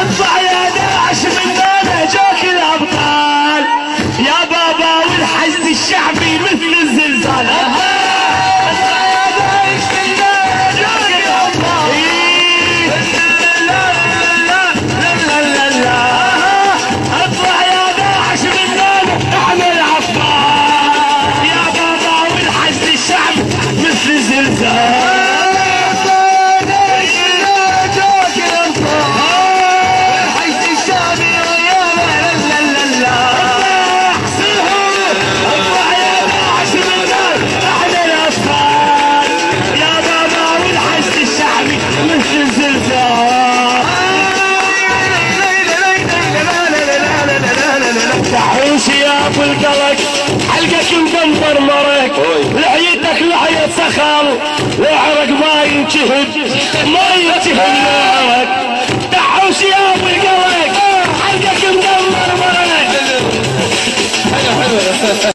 اطلع يا داعش مننا جوك الابطال يا بابا والحشد الشعبي مثل الزلزال. اطلع يا داعش مننا جوك الابطال. اطلع يا داعش مننا احنا الابطال يا بابا والحشد الشعبي مثل الزلزال. تحوش يا ابو القلق حلقك مدمر مرك لحيتك لحية سخال وعرق ما ينشهد ما ينشهد نارك. تحوش يا ابو القلق حلقك مدمر مرك.